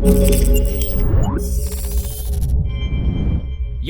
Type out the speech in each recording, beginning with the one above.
Yo,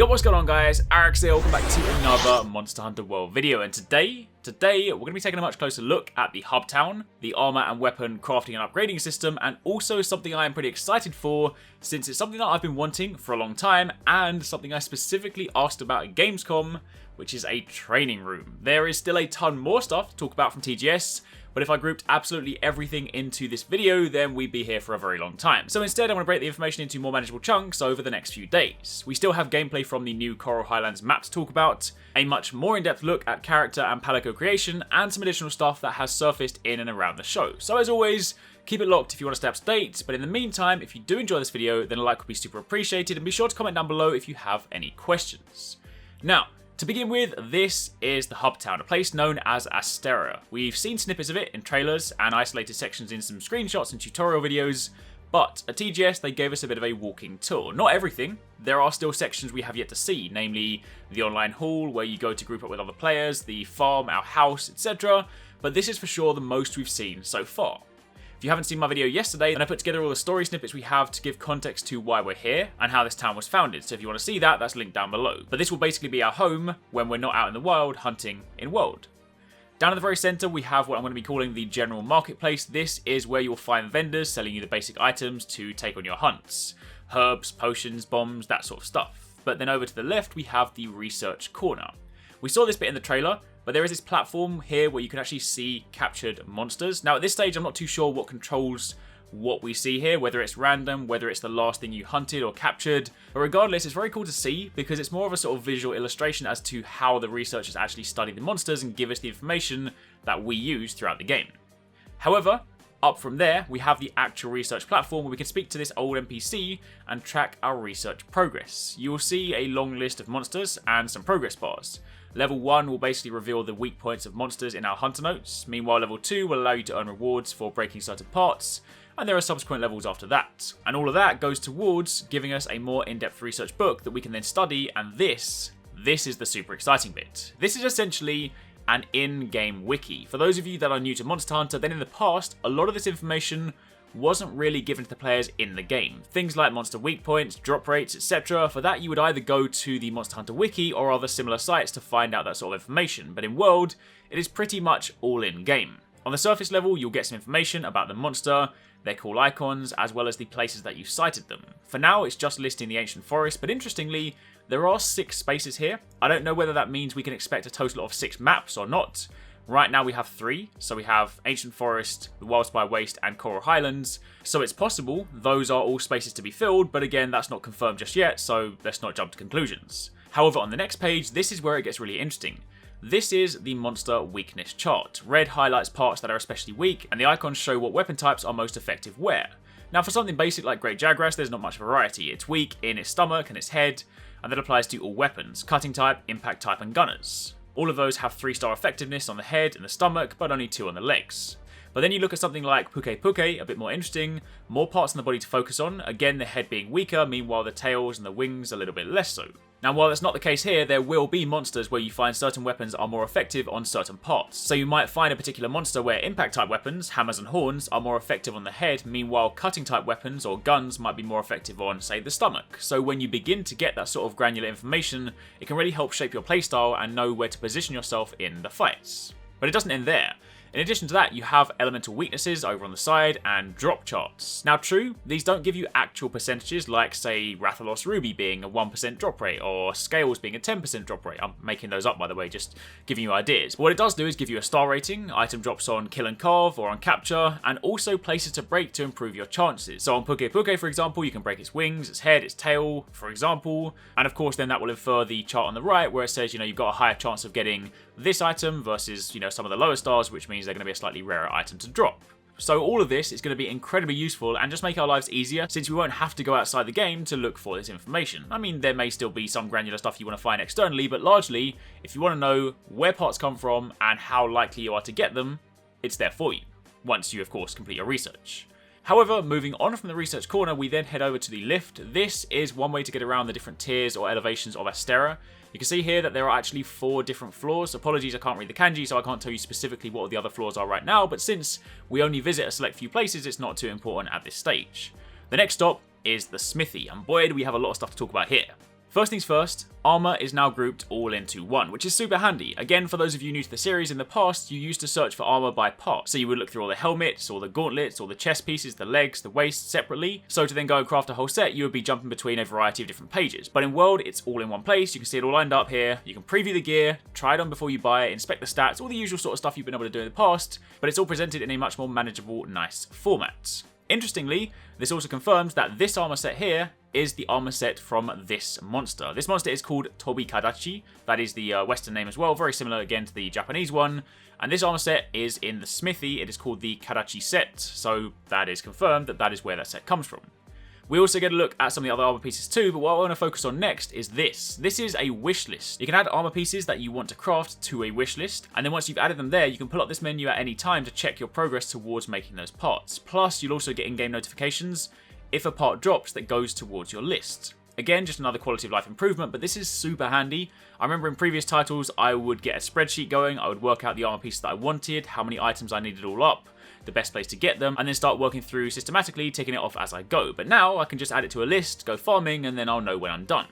what's going on guys, Arekkz here, welcome back to another Monster Hunter World video, and today we're going to be taking a much closer look at the hub town, the armor and weapon crafting and upgrading system, and also something I am pretty excited for since it's something that I've been wanting for a long time and something I specifically asked about at Gamescom, which is a training room. There is still a ton more stuff to talk about from TGS, but if I grouped absolutely everything into this video, then we'd be here for a very long time. So instead, I'm going to break the information into more manageable chunks over the next few days. We still have gameplay from the new Coral Highlands map to talk about, a much more in-depth look at character and palico creation, and some additional stuff that has surfaced in and around the show. So as always, keep it locked if you want to stay up to date, but in the meantime, if you do enjoy this video, then a like would be super appreciated, and be sure to comment down below if you have any questions. Now, to begin with, this is the hub town, a place known as Astera. We've seen snippets of it in trailers and isolated sections in some screenshots and tutorial videos, but at TGS they gave us a bit of a walking tour. Not everything, there are still sections we have yet to see, namely the online hall where you go to group up with other players, the farm, our house, etc. But this is for sure the most we've seen so far. If you haven't seen my video yesterday, then I put together all the story snippets we have to give context to why we're here and how this town was founded, so if you want to see that, that's linked down below. But this will basically be our home when we're not out in the wild hunting in world. Down at the very centre we have what I'm going to be calling the general marketplace. This is where you'll find vendors selling you the basic items to take on your hunts. Herbs, potions, bombs, that sort of stuff. But then over to the left we have the research corner. We saw this bit in the trailer, but there is this platform here where you can actually see captured monsters. Now at this stage I'm not too sure what controls what we see here, whether it's random, whether it's the last thing you hunted or captured, but regardless it's very cool to see because it's more of a sort of visual illustration as to how the researchers actually study the monsters and give us the information that we use throughout the game. However, up from there we have the actual research platform where we can speak to this old NPC and track our research progress. You will see a long list of monsters and some progress bars. Level 1 will basically reveal the weak points of monsters in our hunter notes, meanwhile level 2 will allow you to earn rewards for breaking certain parts, and there are subsequent levels after that. And all of that goes towards giving us a more in-depth research book that we can then study, and this is the super exciting bit. This is essentially an in-game wiki. For those of you that are new to Monster Hunter, then in the past, a lot of this information wasn't really given to the players in the game. Things like monster weak points, drop rates, etc. For that you would either go to the Monster Hunter wiki or other similar sites to find out that sort of information, but in World, it is pretty much all in-game. On the surface level, you'll get some information about the monster, their cool icons, as well as the places that you sighted them. For now, it's just listing the ancient forest, but interestingly, there are 6 spaces here. I don't know whether that means we can expect a total of 6 maps or not. Right now we have 3, so we have Ancient Forest, the Wildspire Waste, and Coral Highlands, so it's possible those are all spaces to be filled, but again that's not confirmed just yet, so let's not jump to conclusions. However, on the next page, this is where it gets really interesting. This is the monster weakness chart. Red highlights parts that are especially weak, and the icons show what weapon types are most effective where. Now for something basic like Great Jagras, there's not much variety. It's weak in its stomach and its head, and that applies to all weapons, cutting type, impact type, and gunners. All of those have 3-star effectiveness on the head and the stomach, but only 2 on the legs. But then you look at something like Puke Puke, a bit more interesting, more parts in the body to focus on, again the head being weaker, meanwhile the tails and the wings a little bit less so. Now while that's not the case here, there will be monsters where you find certain weapons are more effective on certain parts. So you might find a particular monster where impact type weapons, hammers and horns, are more effective on the head, meanwhile cutting type weapons or guns might be more effective on, say, the stomach. So when you begin to get that sort of granular information, it can really help shape your playstyle and know where to position yourself in the fights. But it doesn't end there. In addition to that, you have elemental weaknesses over on the side and drop charts. Now true, these don't give you actual percentages like say Rathalos Ruby being a 1% drop rate or Scales being a 10% drop rate. I'm making those up by the way, just giving you ideas. But what it does do is give you a star rating, item drops on kill and carve or on capture, and also places to break to improve your chances. So on Puke Puke for example, you can break its wings, its head, its tail for example, and of course then that will infer the chart on the right where it says you've got a higher chance of getting this item versus some of the lower stars, which means they're going to be a slightly rarer item to drop. So all of this is going to be incredibly useful and just make our lives easier since we won't have to go outside the game to look for this information. I mean, there may still be some granular stuff you want to find externally, but largely, if you want to know where parts come from and how likely you are to get them, it's there for you, once you of course complete your research. However, moving on from the research corner, we then head over to the lift. This is one way to get around the different tiers or elevations of Astera. You can see here that there are actually 4 different floors. Apologies, I can't read the kanji, so I can't tell you specifically what the other floors are right now, but since we only visit a select few places, it's not too important at this stage. The next stop is the smithy, and boy, do we have a lot of stuff to talk about here. First things first, armour is now grouped all into one, which is super handy. Again, for those of you new to the series, in the past, you used to search for armour by part. So you would look through all the helmets, all the gauntlets, all the chest pieces, the legs, the waist separately. So to then go and craft a whole set, you would be jumping between a variety of different pages. But in World, it's all in one place. You can see it all lined up here. You can preview the gear, try it on before you buy it, inspect the stats, all the usual sort of stuff you've been able to do in the past, but it's all presented in a much more manageable, nice format. Interestingly, this also confirms that this armor set here is the armor set from this monster. This monster is called Tobi Kadachi. That is the Western name as well, very similar again to the Japanese one. And this armor set is in the smithy. It is called the Kadachi set, so that is confirmed that that is where that set comes from. We also get a look at some of the other armor pieces too, but what I want to focus on next is this. This is a wish list. You can add armor pieces that you want to craft to a wish list, and then once you've added them there, you can pull up this menu at any time to check your progress towards making those parts. Plus, you'll also get in-game notifications if a part drops that goes towards your list. Again, just another quality of life improvement, but this is super handy. I remember in previous titles, I would get a spreadsheet going, I would work out the armor pieces that I wanted, how many items I needed all up, the best place to get them, and then start working through systematically, ticking it off as I go. But now I can just add it to a list, go farming, and then I'll know when I'm done.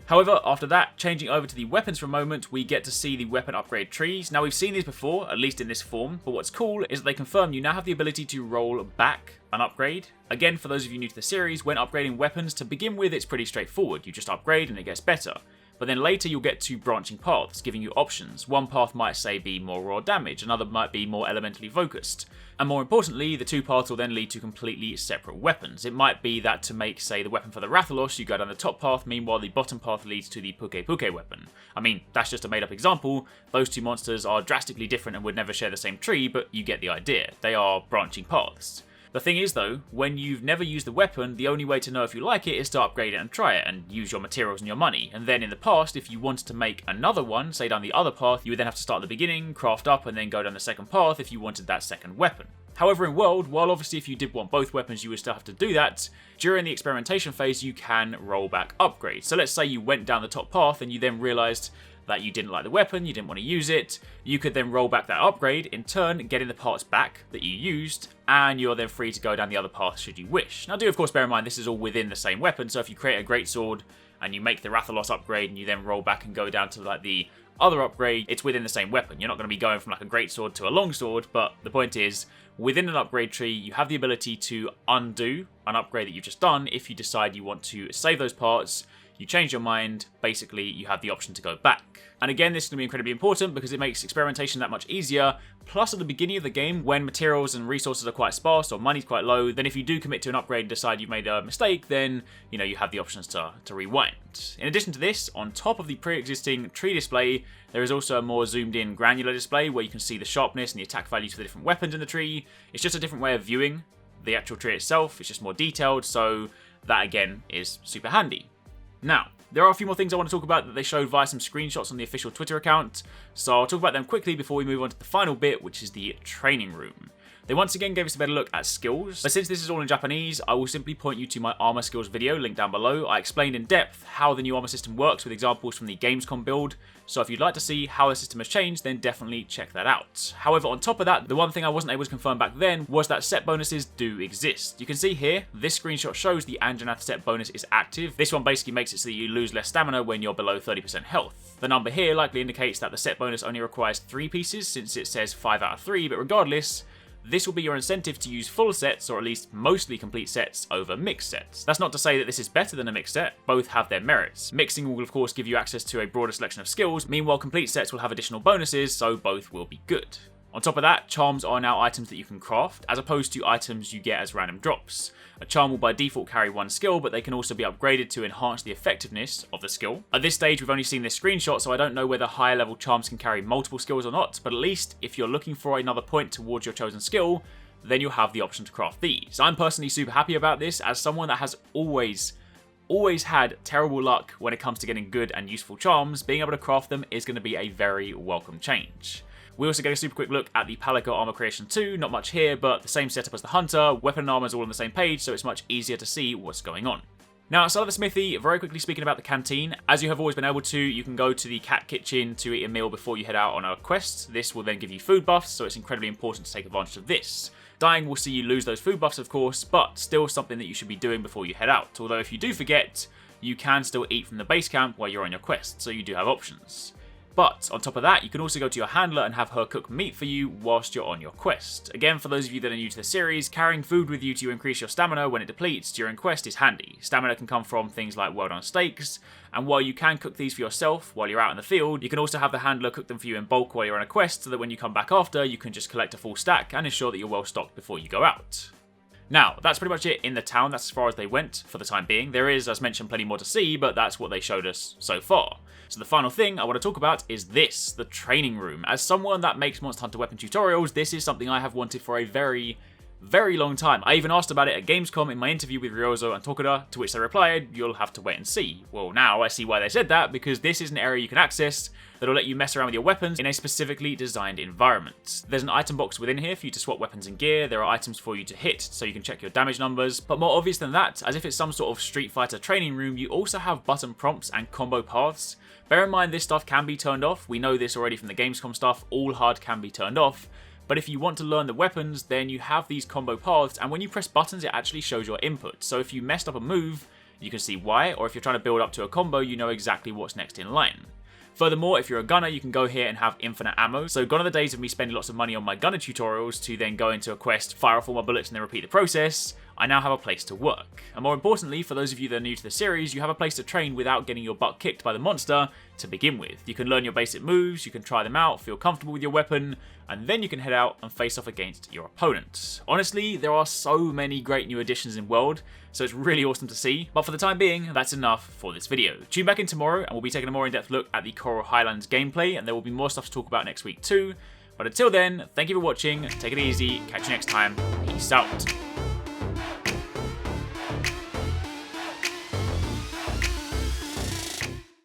However, after that, changing over to the weapons for a moment, we get to see the weapon upgrade trees. Now we've seen these before, at least in this form, but what's cool is that they confirm you now have the ability to roll back an upgrade. Again, for those of you new to the series, when upgrading weapons, to begin with it's pretty straightforward. You just upgrade and it gets better. But then later you'll get to branching paths, giving you options. One path might say be more raw damage, another might be more elementally focused. And more importantly, the two paths will then lead to completely separate weapons. It might be that to make, say, the weapon for the Rathalos, you go down the top path, meanwhile the bottom path leads to the Puke Puke weapon. I mean, that's just a made up example. Those two monsters are drastically different and would never share the same tree, but you get the idea. They are branching paths. The thing is though, when you've never used the weapon, the only way to know if you like it is to upgrade it and try it, and use your materials and your money. And then in the past, if you wanted to make another one, say down the other path, you would then have to start at the beginning, craft up, and then go down the second path if you wanted that second weapon. However, in World, while obviously if you did want both weapons you would still have to do that, during the experimentation phase you can roll back upgrades. So let's say you went down the top path and you then realised that you didn't like the weapon, you didn't want to use it, you could then roll back that upgrade, in turn getting the parts back that you used, and you're then free to go down the other path should you wish. Now do of course bear in mind this is all within the same weapon, so if you create a greatsword and you make the Rathalos upgrade and you then roll back and go down to like the other upgrade, it's within the same weapon. You're not going to be going from like a greatsword to a longsword, but the point is, within an upgrade tree, you have the ability to undo an upgrade that you've just done if you decide you want to save those parts. You change your mind, basically you have the option to go back. And again, this is going to be incredibly important because it makes experimentation that much easier. Plus at the beginning of the game, when materials and resources are quite sparse or money's quite low, then if you do commit to an upgrade and decide you've made a mistake, then you have the options to rewind. In addition to this, on top of the pre-existing tree display, there is also a more zoomed in granular display where you can see the sharpness and the attack values for the different weapons in the tree. It's just a different way of viewing the actual tree itself. It's just more detailed, so that again is super handy. Now, there are a few more things I want to talk about that they showed via some screenshots on the official Twitter account, so I'll talk about them quickly before we move on to the final bit, which is the training room. They once again gave us a better look at skills, but since this is all in Japanese, I will simply point you to my armor skills video, linked down below. I explained in depth how the new armor system works with examples from the Gamescom build, so if you'd like to see how the system has changed, then definitely check that out. However, on top of that, the one thing I wasn't able to confirm back then was that set bonuses do exist. You can see here, this screenshot shows the Anjanath set bonus is active. This one basically makes it so that you lose less stamina when you're below 30% health. The number here likely indicates that the set bonus only requires 3 pieces, since it says 5 out of 3, but regardless, this will be your incentive to use full sets, or at least mostly complete sets, over mixed sets. That's not to say that this is better than a mixed set, both have their merits. Mixing will of course give you access to a broader selection of skills, meanwhile complete sets will have additional bonuses, so both will be good. On top of that, charms are now items that you can craft, as opposed to items you get as random drops. A charm will by default carry 1 skill, but they can also be upgraded to enhance the effectiveness of the skill. At this stage, we've only seen this screenshot, so I don't know whether higher level charms can carry multiple skills or not, but at least if you're looking for another point towards your chosen skill, then you'll have the option to craft these. I'm personally super happy about this, as someone that has always had terrible luck when it comes to getting good and useful charms. Being able to craft them is going to be a very welcome change. We also get a super quick look at the Palico Armor Creation 2, not much here, but the same setup as the Hunter, weapon and armor is all on the same page, so it's much easier to see what's going on. Now, outside of the smithy, very quickly speaking about the canteen, as you have always been able to, you can go to the cat kitchen to eat a meal before you head out on a quest. This will then give you food buffs, so it's incredibly important to take advantage of this. Dying will see you lose those food buffs, of course, but still something that you should be doing before you head out. Although if you do forget, you can still eat from the base camp while you're on your quest, so you do have options. But on top of that, you can also go to your handler and have her cook meat for you whilst you're on your quest. Again, for those of you that are new to the series, carrying food with you to increase your stamina when it depletes during quest is handy. Stamina can come from things like well done steaks, and while you can cook these for yourself while you're out in the field, you can also have the handler cook them for you in bulk while you're on a quest, so that when you come back after, you can just collect a full stack and ensure that you're well stocked before you go out. Now, that's pretty much it in the town. That's as far as they went for the time being. There is, as mentioned, plenty more to see, but that's what they showed us so far. So the final thing I want to talk about is this, the training room. As someone that makes Monster Hunter weapon tutorials, this is something I have wanted for a very long time. I even asked about it at Gamescom in my interview with Ryozo and Tokuda, to which they replied, "You'll have to wait and see." Well, now I see why they said that, because this is an area you can access that'll let you mess around with your weapons in a specifically designed environment. There's an item box within here for you to swap weapons and gear. There are items for you to hit, so you can check your damage numbers. But more obvious than that, as if it's some sort of Street Fighter training room, you also have button prompts and combo paths. Bear in mind, this stuff can be turned off. We know this already from the Gamescom stuff. All HUD can be turned off. But if you want to learn the weapons, then you have these combo paths, and when you press buttons, it actually shows your input. So if you messed up a move, you can see why, or if you're trying to build up to a combo, you know exactly what's next in line. Furthermore, if you're a gunner, you can go here and have infinite ammo. So gone are the days of me spending lots of money on my gunner tutorials to then go into a quest, fire off all my bullets and then repeat the process. I now have a place to work. And more importantly, for those of you that are new to the series, you have a place to train without getting your butt kicked by the monster to begin with. You can learn your basic moves, you can try them out, feel comfortable with your weapon, and then you can head out and face off against your opponent. Honestly, there are so many great new additions in World, so it's really awesome to see. But for the time being, that's enough for this video. Tune back in tomorrow and we'll be taking a more in-depth look at the Coral Highlands gameplay, and there will be more stuff to talk about next week too. But until then, thank you for watching, take it easy, catch you next time, peace out.